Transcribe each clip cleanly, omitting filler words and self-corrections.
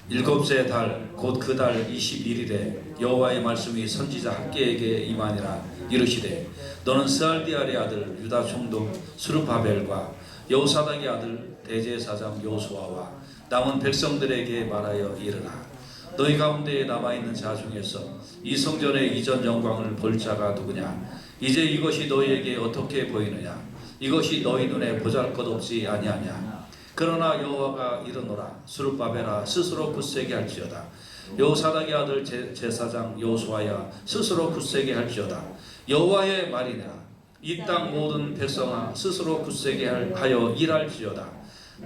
일곱째 달 곧 그 달 21일에 여호와의 말씀이 선지자 학개에게 임하니라. 이르시되 너는 스알디엘의 아들 유다 총독 스룹바벨과 여호사닥의 아들 대제사장 여호수아와 남은 백성들에게 말하여 이르라. 너희 가운데에 남아있는 자 중에서 이 성전의 이전 영광을 볼 자가 누구냐? 이제 이것이 너희에게 어떻게 보이느냐? 이것이 너희 눈에 보잘것없지 아니하냐? 그러나 여호와가 이르노라. 스룹바벨아 스스로 굳세게 할지어다. 여호사닥의 아들 제사장 여호수아야 스스로 굳세게 할지어다. 여호와의 말이니라. 이 땅 모든 백성아 스스로 굳세게 하여 일할지어다.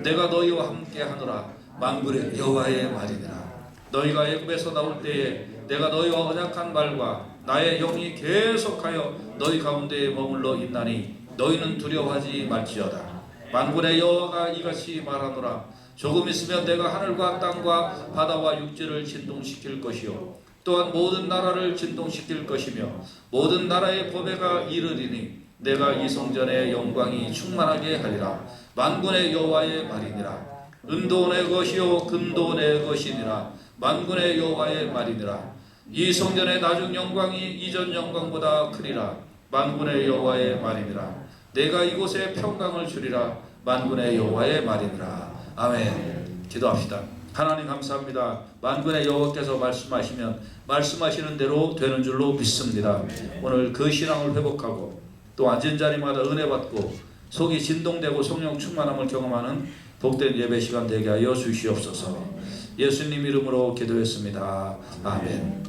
내가 너희와 함께 하노라. 만군의 여호와의 말이니라. 너희가 애굽에서 나올 때에 내가 너희와 언약한 말과 나의 영이 계속하여 너희 가운데에 머물러 있나니 너희는 두려워하지 말지어다. 만군의 여호와가 이같이 말하노라. 조금 있으면 내가 하늘과 땅과 바다와 육지를 진동시킬 것이요 또한 모든 나라를 진동시킬 것이며 모든 나라의 보배가 이르리니 내가 이 성전의 영광이 충만하게 하리라. 만군의 여호와의 말이니라. 은도 내 것이요 금도 내 것이니라. 만군의 여호와의 말이니라. 이 성전의 나중 영광이 이전 영광보다 크리라. 만군의 여호와의 말이니라. 내가 이곳에 평강을 주리라. 만군의 여호와의 말이니라. 아멘. 기도합시다. 하나님 감사합니다. 만군의 여호와께서 말씀하시면 말씀하시는 대로 되는 줄로 믿습니다. 오늘 그 신앙을 회복하고 또 앉은 자리마다 은혜 받고 속이 진동되고 성령 충만함을 경험하는 복된 예배 시간 되게 하여 주시옵소서. 예수님 이름으로 기도했습니다. 아멘.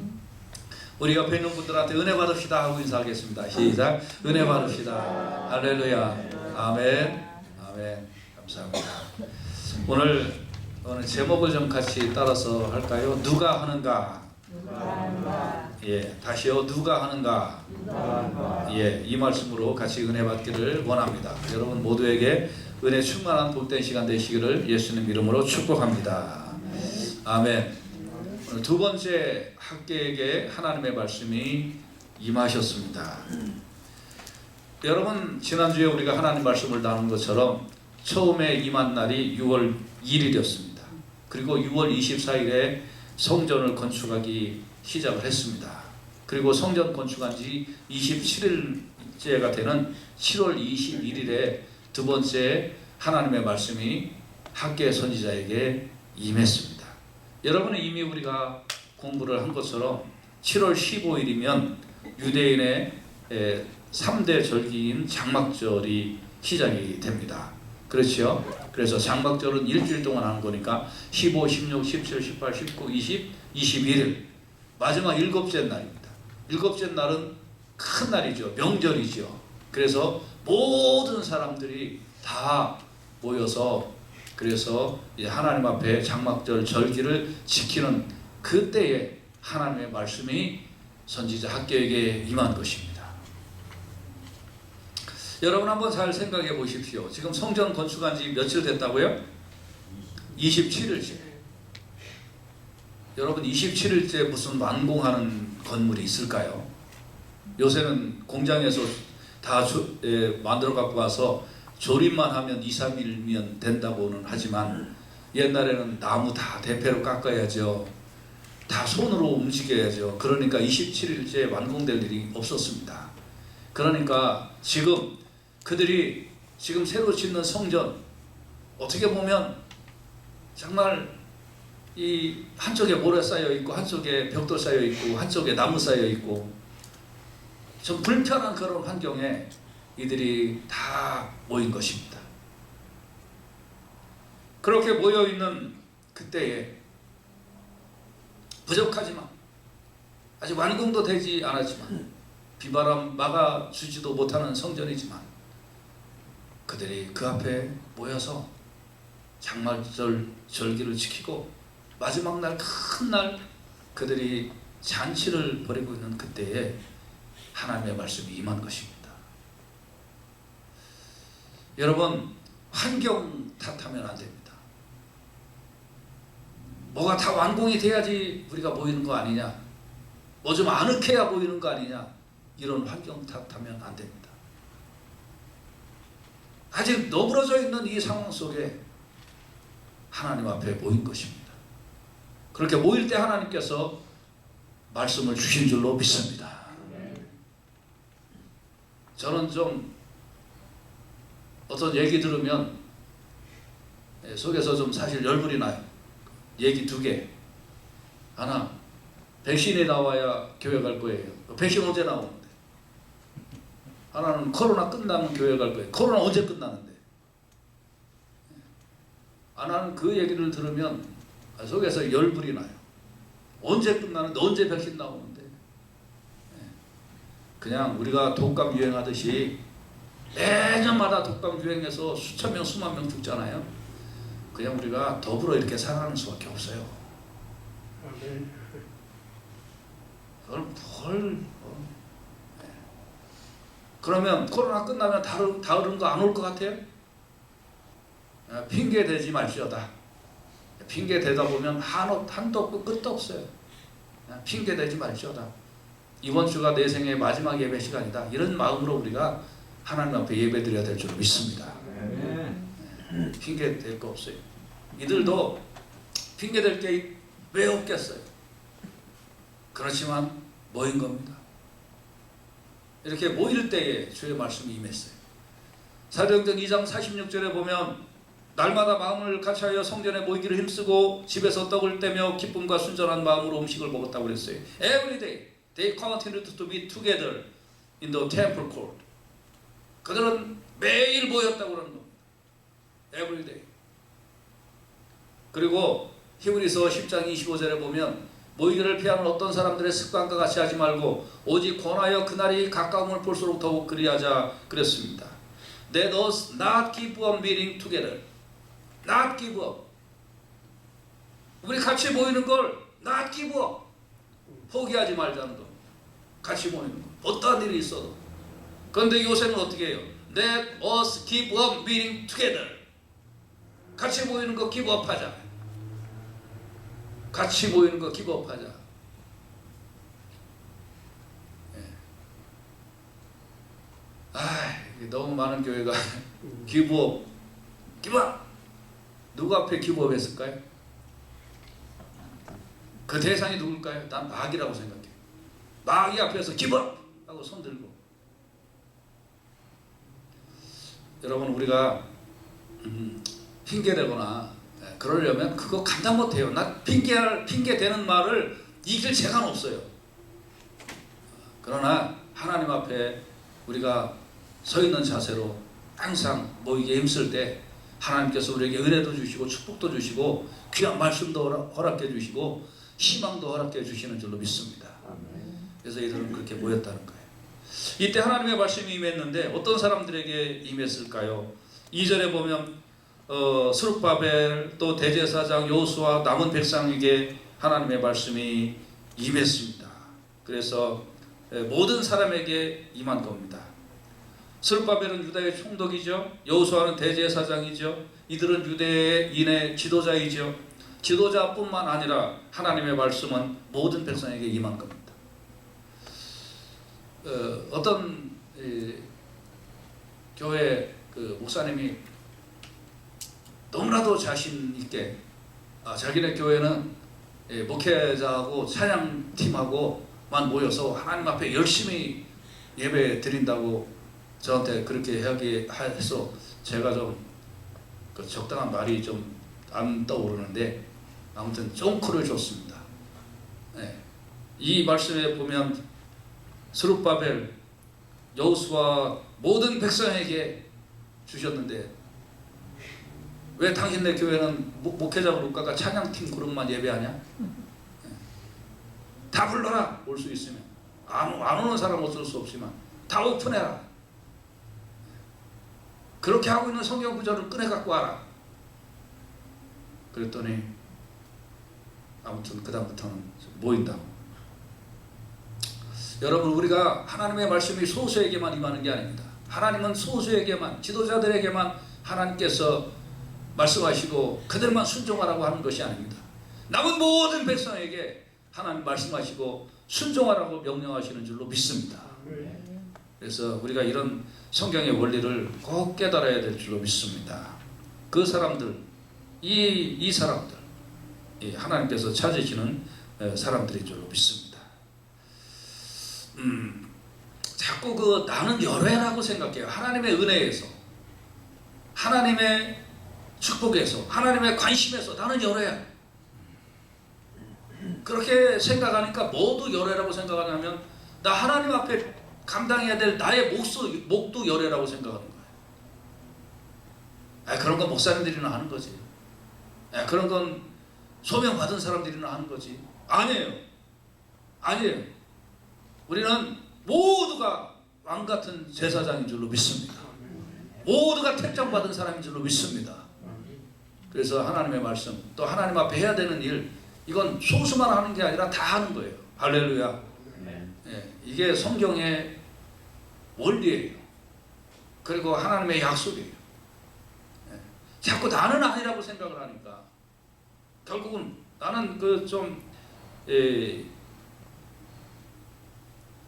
우리 옆에 있는 분들한테 은혜 받읍시다 하고 인사하겠습니다. 시작. 은혜 받읍시다. 할렐루야. 아멘. 아멘. 감사합니다. 오늘 제목을 좀 같이 따라서 할까요? 누가 하는가? 예, 다시요. 누가 하는가? 예, 이 말씀으로 같이 은혜 받기를 원합니다. 여러분 모두에게 은혜 충만한 복된 시간 되시기를 예수님 이름으로 축복합니다. 아멘. 오늘 두 번째 학개에게 하나님의 말씀이 임하셨습니다. 여러분 지난주에 우리가 하나님 말씀을 나눈 것처럼 처음에 임한 날이 6월 1일이었습니다. 그리고 6월 24일에 성전을 건축하기 시작을 했습니다. 그리고 성전 건축한 지 27일째가 되는 7월 21일에 두 번째 하나님의 말씀이 학개 선지자에게 임했습니다. 여러분은 이미 우리가 공부를 한 것처럼 7월 15일이면 유대인의 3대 절기인 장막절이 시작이 됩니다. 그렇죠? 그래서 장막절은 일주일 동안 하는 거니까 15, 16, 17, 18, 19, 20, 21일 마지막 일곱째 날입니다. 일곱째 날은 큰 날이죠. 명절이죠. 그래서 모든 사람들이 다 모여서 그래서 이제 하나님 앞에 장막절 절기를 지키는 그때에 하나님의 말씀이 선지자 학개에게 임한 것입니다. 여러분 한번 잘 생각해 보십시오. 지금 성전 건축한 지 며칠 됐다고요? 27일째. 여러분 27일째 무슨 완공하는 건물이 있을까요? 요새는 공장에서 다 만들어 갖고 와서 조립만 하면 2, 3일이면 된다고는 하지만 옛날에는 나무 다 대패로 깎아야죠. 다 손으로 움직여야죠. 그러니까 27일째 완공될 일이 없었습니다. 그러니까 지금 그들이 지금 새로 짓는 성전 어떻게 보면 정말 이 한쪽에 모래 쌓여 있고 한쪽에 벽돌 쌓여 있고 한쪽에 나무 쌓여 있고 좀 불편한 그런 환경에 이들이 다 모인 것입니다. 그렇게 모여있는 그때에 부족하지만 아직 완공도 되지 않았지만 비바람 막아주지도 못하는 성전이지만 그들이 그 앞에 모여서 장막절 절기를 지키고 마지막 날 큰 날 그들이 잔치를 벌이고 있는 그때에 하나님의 말씀이 임한 것입니다. 여러분 환경 탓하면 안 됩니다. 뭐가 다 완공이 돼야지 우리가 보이는 거 아니냐, 뭐 좀 아늑해야 보이는 거 아니냐, 이런 환경 탓하면 안 됩니다. 아직 너부러져 있는 이 상황 속에 하나님 앞에 모인 것입니다. 그렇게 모일 때 하나님께서 말씀을 주신 줄로 믿습니다. 저는 좀 어떤 얘기 들으면 속에서 좀 사실 열불이 나요. 얘기 두 개. 하나, 백신이 나와야 교회 갈 거예요. 백신 언제 나오는데? 하나는 코로나 끝나면 교회 갈 거예요. 코로나 언제 끝나는데? 하나는 그 얘기를 들으면 속에서 열불이 나요. 언제 끝나는데? 언제 백신 나오는데? 그냥 우리가 독감 유행하듯이 매년마다 독감 유행해서 수천 명, 수만 명 죽잖아요. 그냥 우리가 더불어 이렇게 살아가는 수밖에 없어요. 그걸 뭘 그러면 코로나 끝나면 다른 거 안 올 것 같아요? 핑계 대지 말지어다. 핑계 대다 보면 한도 없고 끝도 없어요. 핑계 대지 말지어다. 이번 주가 내 생의 마지막 예배 시간이다. 이런 마음으로 우리가 하나님 앞에 예배 드려야 될 줄 믿습니다. 핑계 댈 거 없어요. 이들도 핑계 댈 게 왜 없겠어요? 그렇지만 모인 겁니다. 이렇게 모일 때에 주의 말씀이 임했어요. 사도행전 2장 46절에 보면 날마다 마음을 같이하여 성전에 모이기를 힘쓰고 집에서 떡을 떼며 기쁨과 순전한 마음으로 음식을 먹었다고 그랬어요. Every day they continued to be together in the temple court. 그들은 매일 모였다고 그러는 겁니다. Every day. 그리고 히브리서 10장 25절에 보면 모이기를 피하는 어떤 사람들의 습관과 같이 하지 말고 오직 권하여 그날이 가까움을 볼수록 더욱 그리하자 그랬습니다. Let us not give up meeting together. Not give up. 우리 같이 모이는 걸 not give up. 포기하지 말자는 거. 같이 모이는 거. 어떠한 일이 있어도. 그런데 요새는 어떻게 해요? Let us give up meeting together. 같이 모이는 거 give up 하자. 같이 모이는 거 give up 하자. 너무 많은 교회가 give up. 누구 앞에 give up 했을까요? 그 대상이 누굴까요? 난 마귀라고 생각해요. 마귀 앞에서 give up 하고 손 들고. 여러분 우리가 핑계대거나 그러려면 그거 감당 못해요. 나 핑계 대는 말을 이길 재간 없어요. 그러나 하나님 앞에 우리가 서 있는 자세로 항상 모이게 힘쓸 때 하나님께서 우리에게 은혜도 주시고 축복도 주시고 귀한 말씀도 허락해 주시고 희망도 허락해 주시는 줄로 믿습니다. 그래서 이들은 그렇게 모였다는 거예요. 이때 하나님의 말씀이 임했는데 어떤 사람들에게 임했을까요? 2절에 보면 스룹바벨 또 대제사장 여호수아 남은 백성에게 하나님의 말씀이 임했습니다. 그래서 모든 사람에게 임한 겁니다. 스룹바벨은 유다의 총독이죠. 여호수아는 대제사장이죠. 이들은 유대인의 지도자이죠. 지도자뿐만 아니라 하나님의 말씀은 모든 백성에게 임한 겁니다. 어떤 교회 목사님이 너무나도 자신 있게 자기네 교회는 목회자하고 찬양팀하고만 모여서 하나님 앞에 열심히 예배 드린다고 저한테 그렇게 이야기해서 제가 좀 적당한 말이 좀 안 떠오르는데 아무튼 쫑크를 줬습니다. 이 말씀에 보면 스룹바벨 여호수아 모든 백성에게 주셨는데 왜 당신네 교회는 목회자 그룹과 찬양팀 그룹만 예배하냐? 다 불러라. 올 수 있으면. 안 오는 사람 어쩔 수 없지만 다 오픈해라. 그렇게 하고 있는 성경 구절을 꺼내 갖고 와라. 그랬더니 아무튼 그 다음부터는 모인다고. 여러분 우리가 하나님의 말씀이 소수에게만 임하는 게 아닙니다. 하나님은 소수에게만 지도자들에게만 하나님께서 말씀하시고 그들만 순종하라고 하는 것이 아닙니다. 남은 모든 백성에게 하나님 말씀하시고 순종하라고 명령하시는 줄로 믿습니다. 그래서 우리가 이런 성경의 원리를 꼭 깨달아야 될 줄로 믿습니다. 그 사람들, 이 사람들 하나님께서 찾으시는 사람들인 줄로 믿습니다. 자꾸 그 나는 열애라고 생각해요. 하나님의 은혜에서, 하나님의 축복에서, 하나님의 관심에서 나는 열애야. 그렇게 생각하니까 모두 열애라고 생각하냐면 나 하나님 앞에 감당해야 될 나의 목도 열애라고 생각하는 거예요. 그런 건 목사님들이나 하는 거지. 그런 건 소명 받은 사람들이나 하는 거지. 아니에요. 아니에요. 우리는 모두가 왕같은 제사장인 줄로 믿습니다. 모두가 택정받은 사람인 줄로 믿습니다. 그래서 하나님의 말씀, 또 하나님 앞에 해야 되는 일, 이건 소수만 하는 게 아니라 다 하는 거예요. 할렐루야. 이게 성경의 원리예요. 그리고 하나님의 약속이에요. 자꾸 나는 아니라고 생각을 하니까 결국은 나는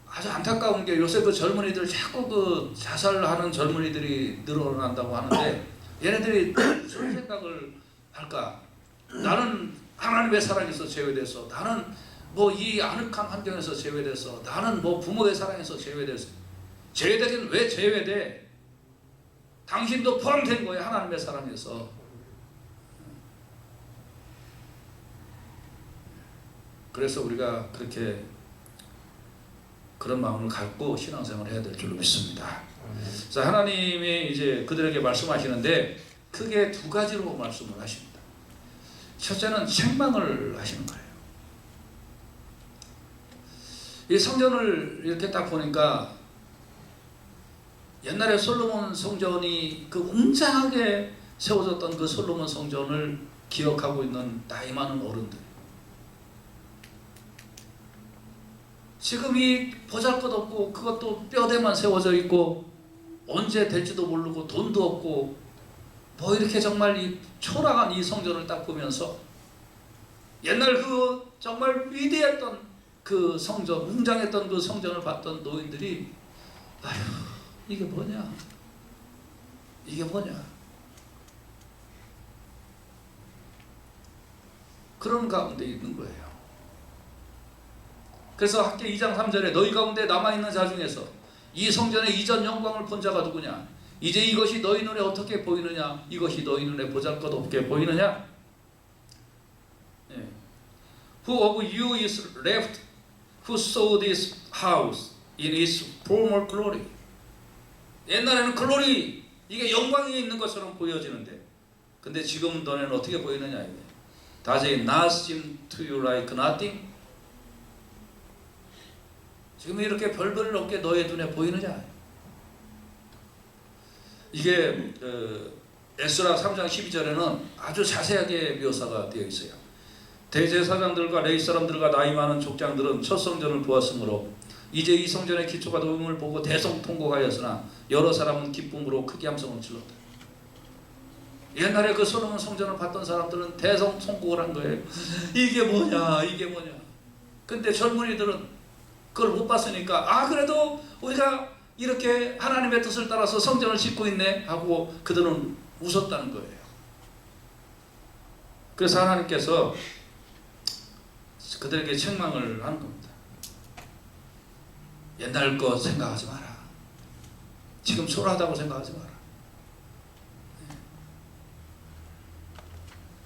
아주 안타까운 게 요새 그 젊은이들 자꾸 그 자살하는 젊은이들이 늘어난다고 하는데 얘네들이 무슨 생각을 할까? 나는 하나님의 사랑에서 제외돼서, 나는 뭐 이 아늑한 환경에서 제외돼서, 나는 뭐 부모의 사랑에서 제외돼서. 제외되긴 왜 제외돼? 당신도 포함된 거예요. 하나님의 사랑에서. 그래서 우리가 그렇게 그런 마음을 갖고 신앙생활을 해야 될 줄로 믿습니다. 그래서 하나님이 이제 그들에게 말씀하시는데 크게 두 가지로 말씀을 하십니다. 첫째는 책망을 하시는 거예요. 이 성전을 이렇게 딱 보니까 옛날에 솔로몬 성전이 그 웅장하게 세워졌던 그 솔로몬 성전을 기억하고 있는 나이 많은 어른들, 지금 이 보잘것없고 그것도 뼈대만 세워져 있고 언제 될지도 모르고 돈도 없고 뭐 이렇게 정말 이 초라한 이 성전을 딱 보면서 옛날 그 정말 위대했던 그 성전, 웅장했던 그 성전을 봤던 노인들이 아휴 이게 뭐냐, 이게 뭐냐, 그런 가운데 있는 거예요. 그래서 학계 2장 3절에 너희 가운데 남아있는 자 중에서 이 성전의 이전 영광을 본 자가 누구냐? 이제 이것이 너희 눈에 어떻게 보이느냐? 이것이 너희 눈에 보잘것없게 보이느냐? Who of you is left who saw this house in its former glory? 옛날에는 글로리, 이게 영광이 있는 것처럼 보여지는데 근데 지금 너네는 어떻게 보이느냐? Does it not seem to you like nothing? 지금 이렇게 별별 없게 너의 눈에 보이느냐? 이게 에스라 3장 12절에는 아주 자세하게 묘사가 되어 있어요. 대제사장들과 레위 사람들과 나이 많은 족장들은 첫 성전을 보았으므로 이제 이 성전의 기초가 놓임을 보고 대성통곡하였으나 여러 사람은 기쁨으로 크게 함성을 질렀다. 옛날에 그 솔로몬 성전을 봤던 사람들은 대성통곡을 한 거예요. 이게 뭐냐, 이게 뭐냐. 근데 젊은이들은 그걸 못 봤으니까 그래도 우리가 이렇게 하나님의 뜻을 따라서 성전을 짓고 있네 하고 그들은 웃었다는 거예요. 그래서 하나님께서 그들에게 책망을 하는 겁니다. 옛날 거 생각하지 마라. 지금 초라하다고 생각하지 마라.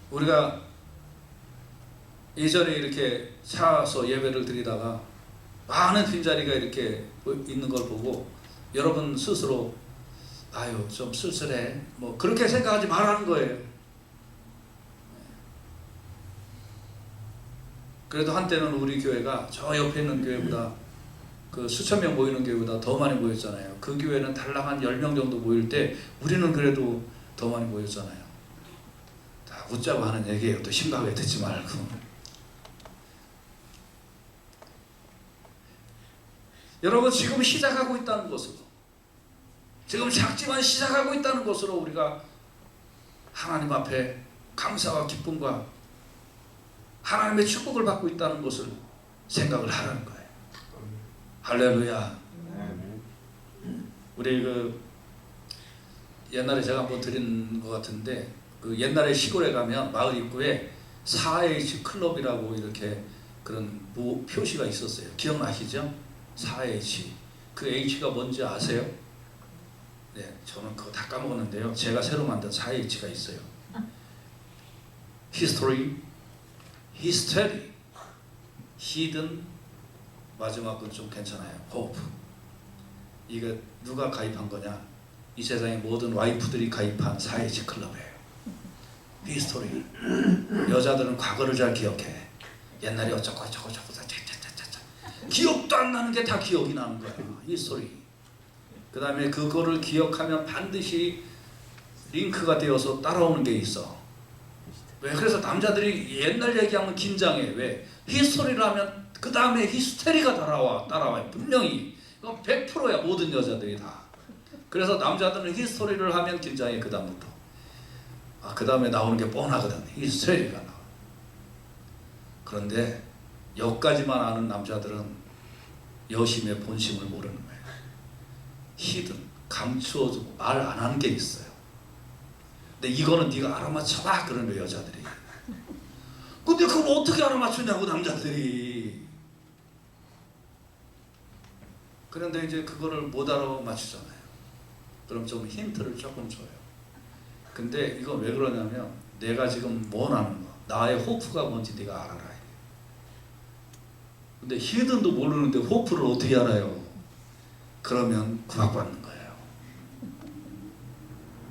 우리가 예전에 이렇게 차서 예배를 드리다가 많은 빈자리가 이렇게 있는 걸 보고 여러분 스스로 아유 좀 쓸쓸해 뭐 그렇게 생각하지 말라는 거예요. 그래도 한때는 우리 교회가 저 옆에 있는 교회보다 그 수천 명 모이는 교회보다 더 많이 모였잖아요. 그 교회는 달랑 한 10명 정도 모일 때 우리는 그래도 더 많이 모였잖아요. 다 웃자고 하는 얘기예요. 또 심각하게 듣지 말고. 여러분 지금 시작하고 있다는 것으로, 지금 작지만 시작하고 있다는 것으로 우리가 하나님 앞에 감사와 기쁨과 하나님의 축복을 받고 있다는 것을 생각을 하라는 거예요. 할렐루야. 우리 그 옛날에 제가 한번 드린 것 같은데 그 옛날에 시골에 가면 마을 입구에 4H 클럽이라고 이렇게 그런 표시가 있었어요. 기억나시죠? 4H. 그 H가 뭔지 아세요? 네, 저는 그거 다 까먹었는데요. 제가 새로 만든 4H가 있어요. History, History, Hidden, 마지막 건 좀 괜찮아요. Hope. 이게 누가 가입한 거냐? 이 세상의 모든 와이프들이 가입한 4H 클럽이에요. History. 여자들은 과거를 잘 기억해. 옛날에 어쩌고 차차차차차. 기억도 안 나는 게 다 기억이 나는 거야. History. 그 다음에 그거를 기억하면 반드시 링크가 되어서 따라오는 게 있어. 왜? 그래서 남자들이 옛날 얘기하면 긴장해. 왜? 히스토리를 하면 그 다음에 히스테리가 따라와요. 분명히. 이건 100%야. 모든 여자들이 다. 그래서 남자들은 히스토리를 하면 긴장해. 그 다음부터. 그 다음에 나오는 게 뻔하거든. 히스테리가 나와. 그런데 여기까지만 아는 남자들은 여심의 본심을 모르는 거예요. 히든, 감추어주고 말 안 하는 게 있어요. 근데 이거는 네가 알아맞혀봐 그러는 거예요, 여자들이. 근데 그걸 어떻게 알아맞추냐고 남자들이. 그런데 이제 그거를 못 알아맞추잖아요. 그럼 좀 힌트를 조금 줘요. 근데 이건 왜 그러냐면 내가 지금 원하는 거, 나의 호프가 뭔지 네가 알아라. 근데 히든도 모르는데 호프를 어떻게 알아요? 그러면 구박받는 거예요.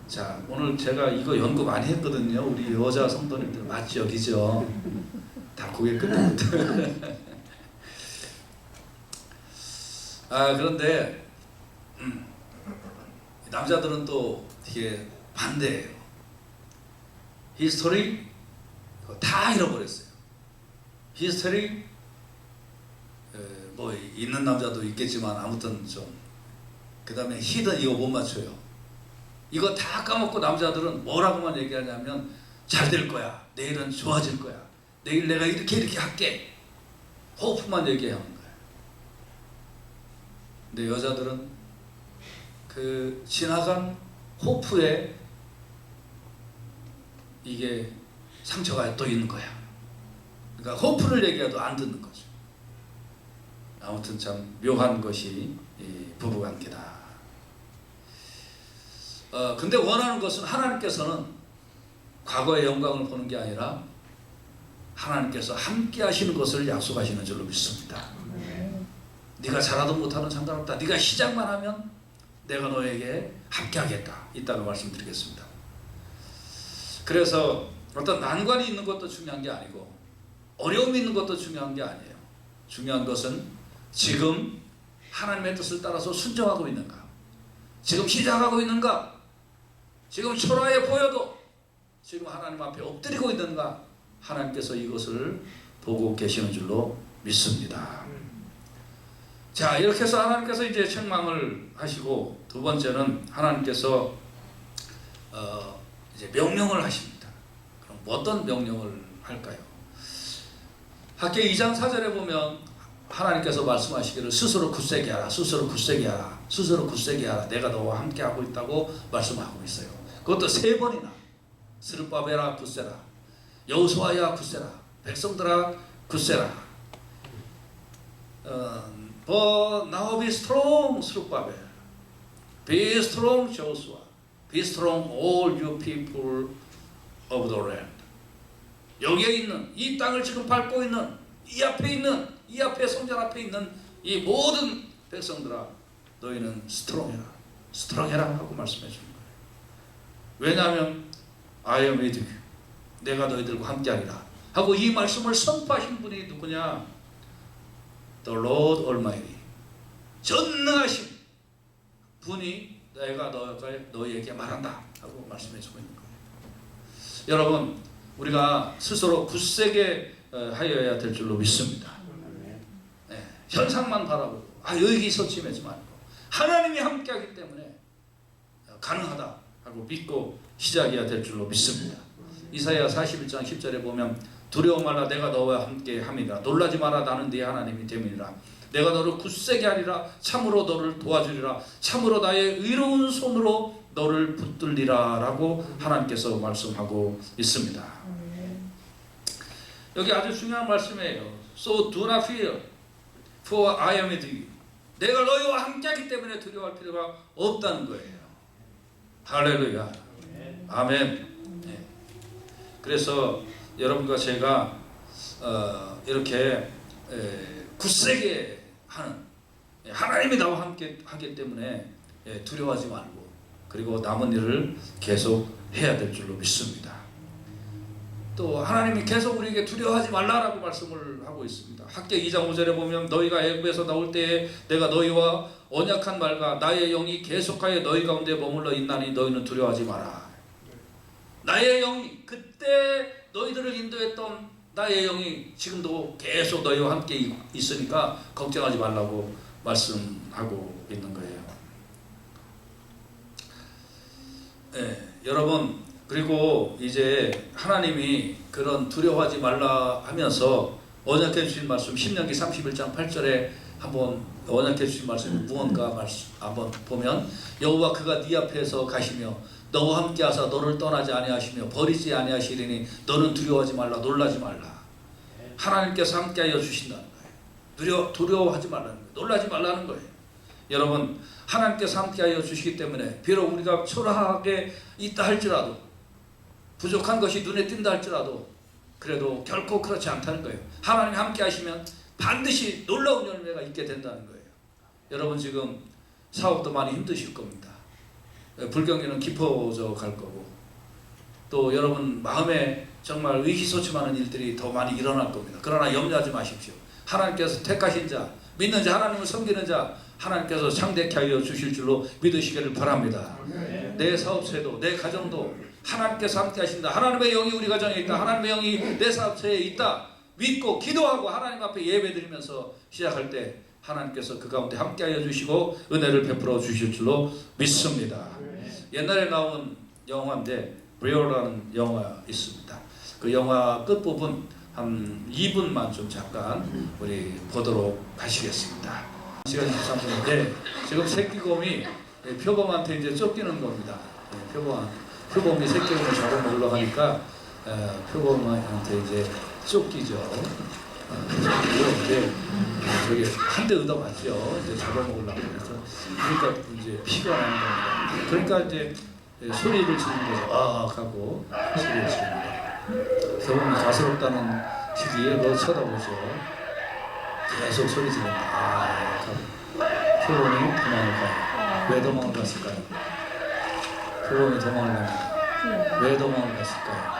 자, 오늘 제가 이거 연구 많이 했거든요. 우리 여자 성도님들 맞죠? 여기죠? 다 고개 끄덕끄덕. 그런데 남자들은 또 되게 반대예요. 히스토리 다 잃어버렸어요. 히스토리 뭐 있는 남자도 있겠지만 아무튼 좀. 그 다음에 히든 이거 못 맞춰요. 이거 다 까먹고 남자들은 뭐라고만 얘기하냐면 잘 될 거야. 내일은 좋아질 거야. 내일 내가 이렇게 할게. 호프만 얘기하는 거예요. 근데 여자들은 그 지나간 호프에 이게 상처가 또 있는 거야. 그러니까 호프를 얘기해도 안 듣는 거죠. 아무튼 참 묘한 것이 부부관계다. 근데 원하는 것은 하나님께서는 과거의 영광을 보는 게 아니라 하나님께서 함께 하시는 것을 약속하시는 줄로 믿습니다. 네가 잘하든 못하든 상관없다. 네가 시작만 하면 내가 너에게 함께 하겠다. 이따가 말씀드리겠습니다. 그래서 어떤 난관이 있는 것도 중요한 게 아니고 어려움이 있는 것도 중요한 게 아니에요. 중요한 것은 지금 하나님의 뜻을 따라서 순종하고 있는가? 지금 시작하고 있는가? 지금 초라해 보여도 지금 하나님 앞에 엎드리고 있는가? 하나님께서 이것을 보고 계시는 줄로 믿습니다. 자, 이렇게 해서 하나님께서 이제 책망을 하시고 두 번째는 하나님께서 이제 명령을 하십니다. 그럼 어떤 명령을 할까요? 학계 2장 4절에 보면 하나님께서 말씀하시기를 스스로 굳세게 하라, 스스로 굳세게 하라, 스스로 굳세게 하라. 내가 너와 함께 하고 있다고 말씀하고 있어요. 그것도 3번이나. 스룹바벨아 굳세라, 여호수아야 굳세라, 백성들아 굳세라. But now be strong, 스룹바벨. Be strong, Joshua. Be strong, all you people of the land. 여기에 있는 이 땅을 지금 밟고 있는 이 앞에 있는 이 앞에 성전 앞에 있는 이 모든 백성들아, 너희는 스트롱해라, 스트롱해라 하고 말씀해 주는 거예요. 왜냐하면 I am with you, 내가 너희들과 함께하리라 하고 이 말씀을 선포하신 분이 누구냐? The Lord Almighty, 전능하신 분이 내가 너희에게 말한다 하고 말씀해 주고 있는 거예요. 여러분, 우리가 스스로 굳세게 하여야 될 줄로 믿습니다. 네, 현상만 바라보고 여기서 지내지 말고 하나님이 함께하기 때문에 가능하다 하고 믿고 시작해야 될 줄로 믿습니다. 이사야 41장 10절에 보면 두려워 말라, 내가 너와 함께 함이라. 놀라지 마라, 나는 네 하나님이 됨이니라. 내가 너를 굳세게 하리라. 참으로 너를 도와주리라. 참으로 나의 의로운 손으로 너를 붙들리라 라고 하나님께서 말씀하고 있습니다. 여기 아주 중요한 말씀이에요. So do not fear, for I am with you. 내가 너희와 함께하기 때문에 두려워할 필요가 없다는 거예요. 할렐루야. 아멘. 네. 그래서 여러분과 제가 이렇게 굳세게 하는, 하나님이 나와 함께 하기 때문에 두려워하지 말고, 그리고 남은 일을 계속 해야 될 줄로 믿습니다. 또 하나님이 계속 우리에게 두려워하지 말라라고 말씀을 하고 있습니다. 학개 2장 5절에 보면 너희가 애굽에서 나올 때에 내가 너희와 언약한 말과 나의 영이 계속하여 너희 가운데 머물러 있나니 너희는 두려워하지 마라. 나의 영이, 그때 너희들을 인도했던 나의 영이 지금도 계속 너희와 함께 있으니까 걱정하지 말라고 말씀하고 있는 거예요. 네, 여러분, 그리고 이제 하나님이 그런 두려워하지 말라 하면서 언약해 주신 말씀, 신명기 31장 8절에 한번 언약해 주신 말씀이 무언가 한번 보면, 여호와 그가 네 앞에서 가시며 너와 함께하사 너를 떠나지 아니하시며 버리지 아니하시리니 너는 두려워하지 말라, 놀라지 말라. 하나님께서 함께하여 주신다는 거예요. 두려워하지 말라는 거예요. 놀라지 말라는 거예요. 여러분, 하나님께서 함께하여 주시기 때문에 비록 우리가 초라하게 있다 할지라도, 부족한 것이 눈에 띈다 할지라도, 그래도 결코 그렇지 않다는 거예요. 하나님 함께 하시면 반드시 놀라운 열매가 있게 된다는 거예요. 여러분, 지금 사업도 많이 힘드실 겁니다. 불경기는 깊어져 갈 거고, 또 여러분 마음에 정말 의기소침하는 일들이 더 많이 일어날 겁니다. 그러나 염려하지 마십시오. 하나님께서 택하신 자, 믿는 자, 하나님을 섬기는 자, 하나님께서 창대케 하여 주실 줄로 믿으시기를 바랍니다. 내 사업체도, 내 가정도 하나님께서 함께 하신다. 하나님의 영이 우리 가정에 있다. 하나님의 영이 내 사업체에 있다. 믿고 기도하고 하나님 앞에 예배드리면서 시작할 때 하나님께서 그 가운데 함께 하여 주시고 은혜를 베풀어 주실 줄로 믿습니다. 옛날에 나온 영화인데 브리어라는 영화 있습니다. 그 영화 끝부분 한 2분만 좀 잠깐 우리 보도록 하시겠습니다. 시간 23분. 네, 지금 새끼곰이 표범한테 이제 쫓기는 겁니다. 표범이 새끼곰을 잡아먹으려 하니까 표범한테 이제 쫓기죠. 이제 저기 한 대 얻어맞죠. 이제 잡아먹으려고 해서. 그러니까 이제 피가 나는 겁니다. 그러니까 이제 소리를 지르는 거죠. 아 하고 소리를 지릅니다. 표범이 가스럽다는 시기에 뭐 쳐다보죠. 계속 소리 지릅니다. 아 하고 표범이 도망을 가요. 왜 도망을 갔을까요? 표범이 도망을 갑니다. 왜 도망을 갔을까요?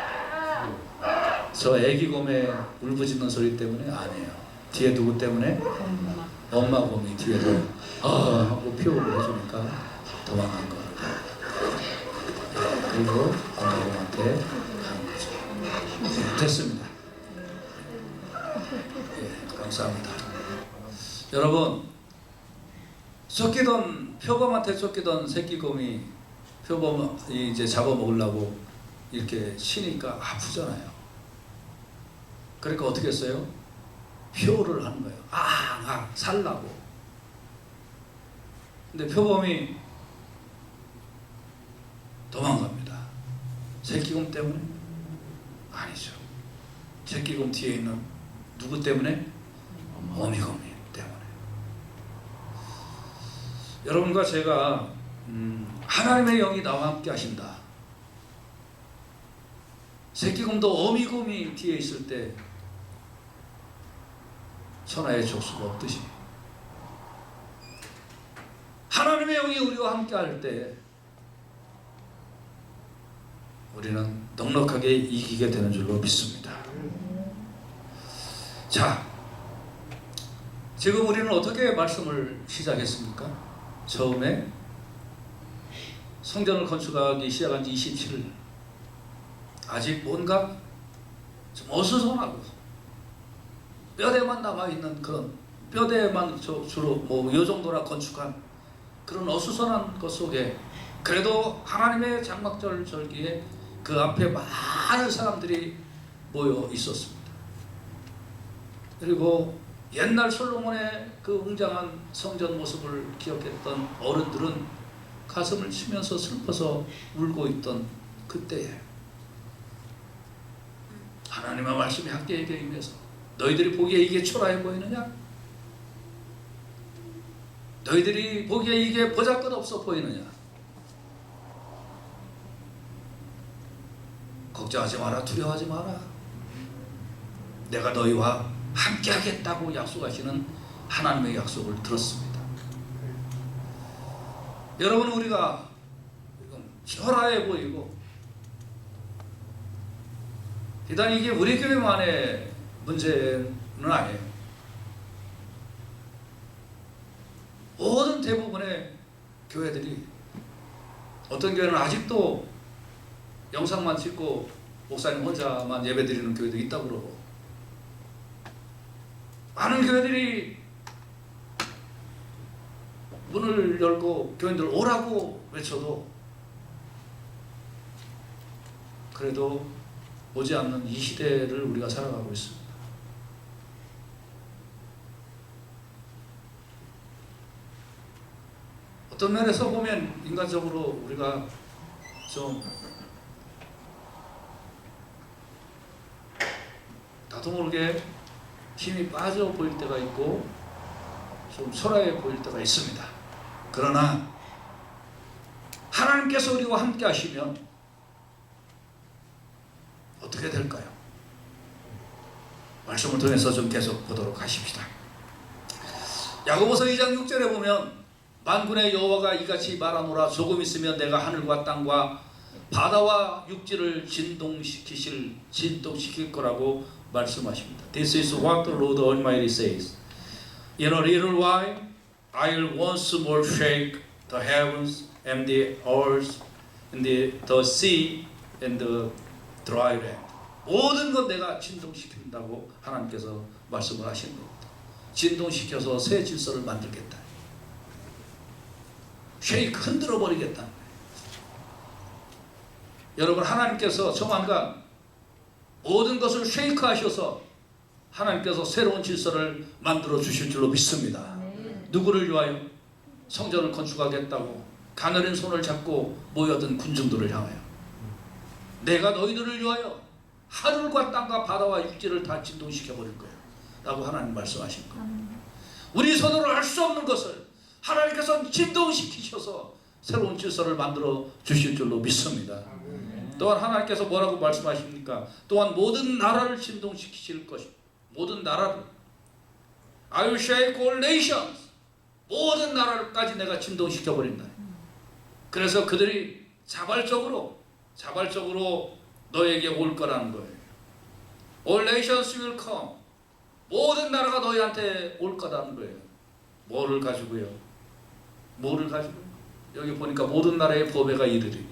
저 애기곰의 울부짖는 소리 때문에 아니에요. 뒤에 누구 때문에? 엄마 곰이 뒤에서 하고 피우를 해주니까 도망간 거예요. 그리고 엄마 곰한테 가는 거죠. 됐습니다. 예, 감사합니다. 여러분, 표범한테 쫓기던 새끼곰이 표범이 이제 잡아먹으려고 이렇게 치니까 아프잖아요. 그러니까 어떻게 했어요? 표를 하는 거예요. 살라고. 근데 표범이 도망갑니다. 새끼곰 때문에? 아니죠. 새끼곰 뒤에 있는 누구 때문에? 어미곰이 때문에. 여러분과 제가 하나님의 영이 나와 함께 하신다. 새끼곰도 어미곰이 뒤에 있을 때 천하의 족수가 없듯이 하나님의 영이 우리와 함께 할 때 우리는 넉넉하게 이기게 되는 줄로 믿습니다. 자, 지금 우리는 어떻게 말씀을 시작했습니까? 처음에 성전을 건축하기 시작한 지 27일, 아직 뭔가 좀 어수선하고 뼈대만 남아있는 그런, 뼈대만 주로 뭐 요 정도나 건축한 그런 어수선한 것 속에 그래도 하나님의 장막절 절기에 그 앞에 많은 사람들이 모여 있었습니다. 그리고 옛날 솔로몬의 그 웅장한 성전 모습을 기억했던 어른들은 가슴을 치면서 슬퍼서 울고 있던 그때에 하나님의 말씀이 학교에게 임해서 너희들이 보기에 이게 초라해 보이느냐? 너희들이 보기에 이게 보잘것없어 보이느냐? 걱정하지 마라, 두려워하지 마라. 내가 너희와 함께 하겠다고 약속하시는 하나님의 약속을 들었습니다. 여러분, 우리가 초라해 보이고 비단 이게 우리 교회만의 문제는 아니에요. 모든 대부분의 교회들이, 어떤 교회는 아직도 영상만 찍고 목사님 혼자만 예배 드리는 교회도 있다고 그러고, 많은 교회들이 문을 열고 교인들 오라고 외쳐도 그래도 오지 않는 이 시대를 우리가 살아가고 있습니다. 어떤 면에서 보면 인간적으로 우리가 좀 나도 모르게 힘이 빠져 보일 때가 있고 좀 초라해 보일 때가 있습니다. 그러나 하나님께서 우리와 함께 하시면 어떻게 될까요? 말씀을 통해서 좀 계속 보도록 하십시다. 야고보서 2장 6절에 보면 만군의 여호와가 이같이 말하노라. 조금 있으면 내가 하늘과 땅과 바다와 육지를 진동시킬 거라고 말씀하십니다. This is what the Lord Almighty says. In a little while I'll once more shake the heavens and the earth and the sea and the dry land. 모든 것 내가 진동시킨다고 하나님께서 말씀을 하시는 겁니다. 진동시켜서 새 질서를 만들겠다. 쉐이크 흔들어 버리겠다. 여러분, 하나님께서 조만간 모든 것을 쉐이크 하셔서 하나님께서 새로운 질서를 만들어 주실 줄로 믿습니다. 누구를 위하여? 성전을 건축하겠다고 가늘은 손을 잡고 모여든 군중들을 향하여, 내가 너희들을 위하여 하늘과 땅과 바다와 육지를 다 진동시켜 버릴 거예요 라고 하나님 말씀하신 거예요. 우리 손으로 할 수 없는 것을 하나님께서 진동시키셔서 새로운 질서를 만들어 주실 줄로 믿습니다. 또한 하나님께서 뭐라고 말씀하십니까? 또한 모든 나라를 진동시키실 것입니다. 모든 나라를, I will shake all nations. 모든 나라까지 내가 진동시켜 버린다. 그래서 그들이 자발적으로 너에게 올 거라는 거예요. All nations will come. 모든 나라가 너희한테 올 거라는 거예요. 뭐를 가지고요? 여기 보니까 모든 나라의 보배가 이르리니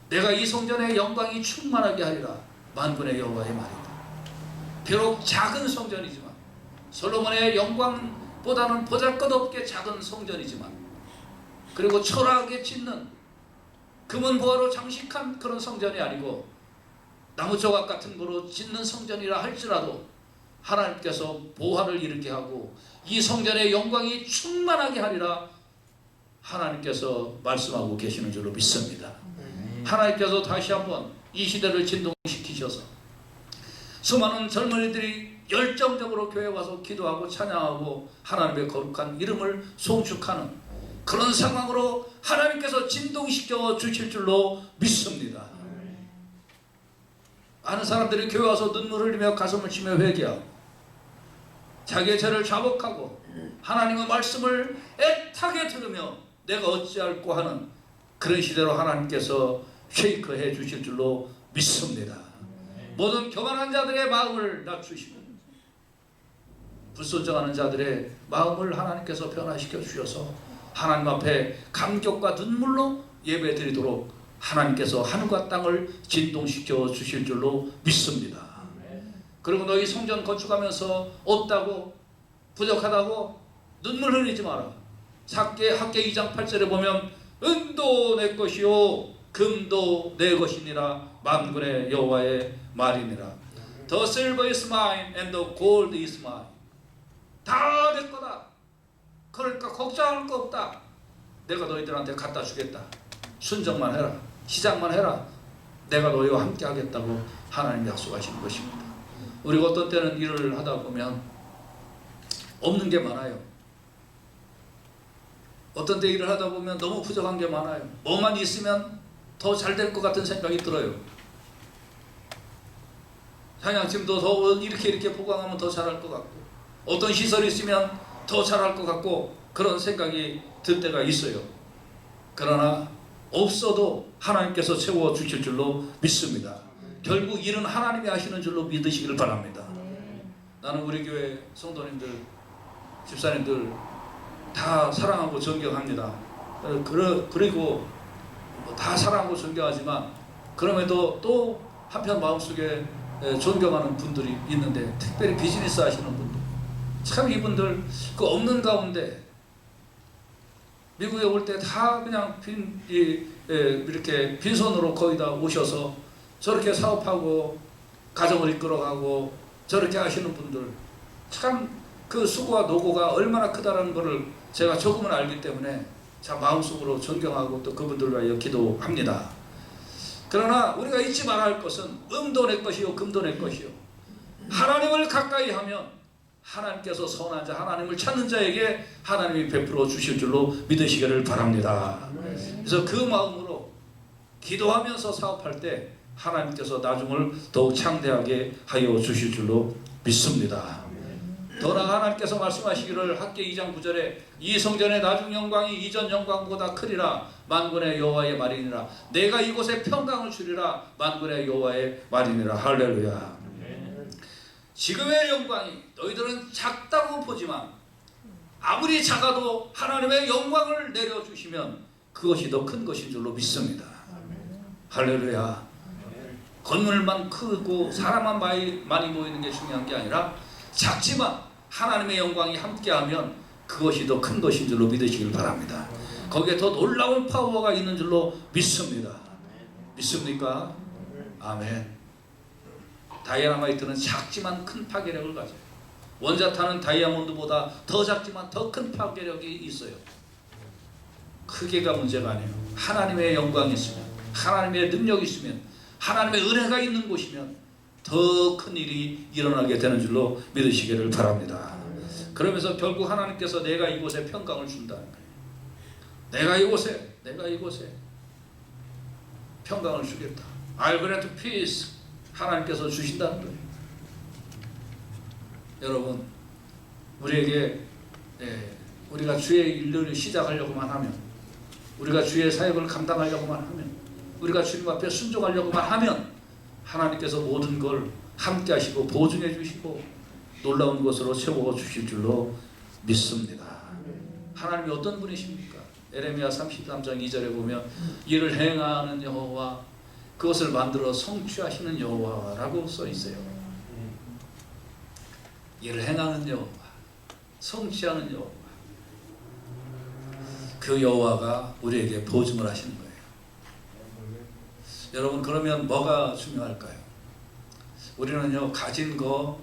내가 이 성전의 영광이 충만하게 하리라. 만군의 여호와의 말이다. 비록 작은 성전이지만, 솔로몬의 영광보다는 보잘것없게 작은 성전이지만, 그리고 초라하게 짓는 금은 보화로 장식한 그런 성전이 아니고 나무 조각 같은 거로 짓는 성전이라 할지라도 하나님께서 보화를 이루게 하고 이 성전의 영광이 충만하게 하리라 하나님께서 말씀하고 계시는 줄로 믿습니다. 하나님께서 다시 한번 이 시대를 진동시키셔서 수많은 젊은이들이 열정적으로 교회에 와서 기도하고 찬양하고 하나님의 거룩한 이름을 송축하는 그런 상황으로 하나님께서 진동시켜 주실 줄로 믿습니다. 많은 사람들이 교회 와서 눈물을 흘리며 가슴을 치며 회개하고 자기의 죄를 자복하고 하나님의 말씀을 애타게 들으며 내가 어찌할꼬 하는 그런 시대로 하나님께서 쉐이크해 주실 줄로 믿습니다. 모든 교만한 자들의 마음을 낮추시고 불순종하는 자들의 마음을 하나님께서 변화시켜 주셔서 하나님 앞에 감격과 눈물로 예배드리도록 하나님께서 하늘과 땅을 진동시켜 주실 줄로 믿습니다. 그리고 너희 성전 건축하면서 없다고 부족하다고 눈물 흘리지 마라. 학개 2장 8절에 보면 은도 내 것이요 금도 내 것이니라 만군의 여호와의 말이니라. The silver is mine and the gold is mine. 다 내 거다. 그러니까 걱정할 거 없다. 내가 너희들한테 갖다 주겠다. 순종만 해라. 시작만 해라. 내가 너희와 함께 하겠다고 하나님 약속하시는 것입니다. 우리가 어떤 때는 일을 하다 보면 없는 게 많아요. 어떤 때 일을 하다 보면 너무 부족한 게 많아요. 뭐만 있으면 더 잘 될 것 같은 생각이 들어요. 사냥팀도 더 이렇게 보강하면 더 잘할 것 같고, 어떤 시설이 있으면 더 잘할 것 같고, 그런 생각이 들 때가 있어요. 그러나 없어도 하나님께서 채워주실 줄로 믿습니다. 결국 일은 하나님이 하시는 줄로 믿으시길 바랍니다. 나는 우리 교회 성도님들, 집사님들 다 사랑하고 존경합니다. 그리고 다 사랑하고 존경하지만 그럼에도 또 한편 마음속에 존경하는 분들이 있는데, 특별히 비즈니스 하시는 분들, 참 이분들 그 없는 가운데 미국에 올 때 다 그냥 이렇게 빈손으로 거의 다 오셔서 저렇게 사업하고 가정을 이끌어가고 저렇게 하시는 분들, 참 그 수고와 노고가 얼마나 크다는 것을 제가 조금은 알기 때문에 참 마음속으로 존경하고 또 그분들을 위하여 기도합니다. 그러나 우리가 잊지 말아야 할 것은 음도 내 것이요 금도 내 것이요, 하나님을 가까이 하면 하나님께서 선한 자, 하나님을 찾는 자에게 하나님이 베풀어 주실 줄로 믿으시기를 바랍니다. 그래서 그 마음으로 기도하면서 사업할 때 하나님께서 나중을 더욱 창대하게 하여 주실 줄로 믿습니다. 더 나아가 하나님께서 말씀하시기를 학개 2장 9절에 이 성전의 나중 영광이 이전 영광보다 크리라 만군의 여호와의 말이니라, 내가 이곳에 평강을 주리라 만군의 여호와의 말이니라. 할렐루야. 지금의 영광이 너희들은 작다고 보지만 아무리 작아도 하나님의 영광을 내려주시면 그것이 더 큰 것인 줄로 믿습니다. 할렐루야. 건물만 크고 사람만 많이 모이는 게 중요한 게 아니라 작지만 하나님의 영광이 함께하면 그것이 더 큰 것인 줄로 믿으시길 바랍니다. 거기에 더 놀라운 파워가 있는 줄로 믿습니다. 믿습니까? 아멘. 다이아마이트는 작지만 큰 파괴력을 가져요. 원자탄은 다이아몬드보다 더 작지만 더 큰 파괴력이 있어요. 크기가 문제가 아니에요. 하나님의 영광이 있으면, 하나님의 능력이 있으면, 하나님의 은혜가 있는 곳이면 더 큰 일이 일어나게 되는 줄로 믿으시기를 바랍니다. 그러면서 결국 하나님께서 내가 이곳에 평강을 준다는 거예요. 내가 이곳에 평강을 주겠다. I'll grant peace. 하나님께서 주신다는 거예요. 여러분, 우리에게 우리가 주의 일을 시작하려고만 하면, 우리가 주의 사역을 감당하려고만 하면, 우리가 주님 앞에 순종하려고만 하면 하나님께서 모든 걸 함께 하시고 보증해 주시고 놀라운 것으로 채워 주실 줄로 믿습니다. 하나님이 어떤 분이십니까? 에레미야 33장 2절에 보면 이를 행하는 여호와, 그것을 만들어 성취하시는 여호와라고 써 있어요. 이를 행하는 여호와, 성취하는 여호와, 그 여호와가 우리에게 보증을 하시는 거예요. 여러분, 그러면 뭐가 중요할까요? 우리는요, 가진 거,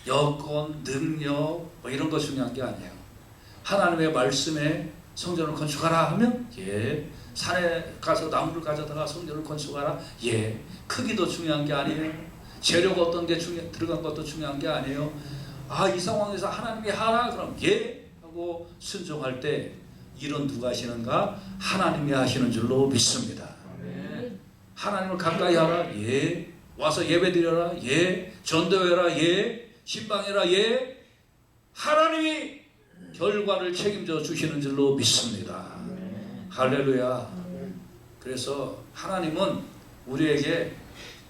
여건, 능력, 이런 거 중요한 게 아니에요. 하나님의 말씀에 성전을 건축하라 하면 산에 가서 나무를 가져다가 성전을 건축하라, 크기도 중요한 게 아니에요. 재료가 어떤 게 들어간 것도 중요한 게 아니에요. 이 상황에서 하나님이 하라 그럼 하고 순종할 때 일은 누가 하시는가? 하나님이 하시는 줄로 믿습니다. 하나님을 가까이 하라, 와서 예배드려라, 전도해라, 신방해라, 하나님이 결과를 책임져 주시는 줄로 믿습니다. 할렐루야. 그래서 하나님은 우리에게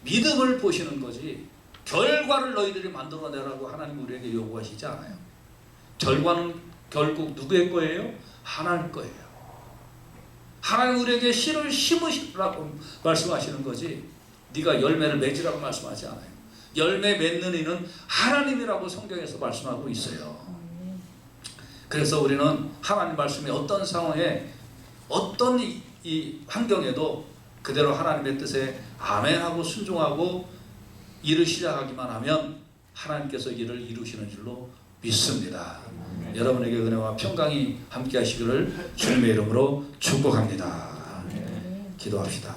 믿음을 보시는 거지 결과를 너희들이 만들어내라고 하나님 우리에게 요구하시지 않아요. 결과는 결국 누구의 거예요? 하나님 거예요. 하나님 우리에게 씨를 심으시라고 말씀하시는 거지 네가 열매를 맺으라고 말씀하지 않아요. 열매 맺는 이는 하나님이라고 성경에서 말씀하고 있어요. 그래서 우리는 하나님 말씀이 어떤 상황에 어떤 이 환경에도 그대로 하나님의 뜻에 아멘하고 순종하고 일을 시작하기만 하면 하나님께서 일을 이루시는 줄로 믿습니다. 여러분에게 은혜와 평강이 함께 하시기를 주님의 이름으로 축복합니다. 기도합시다.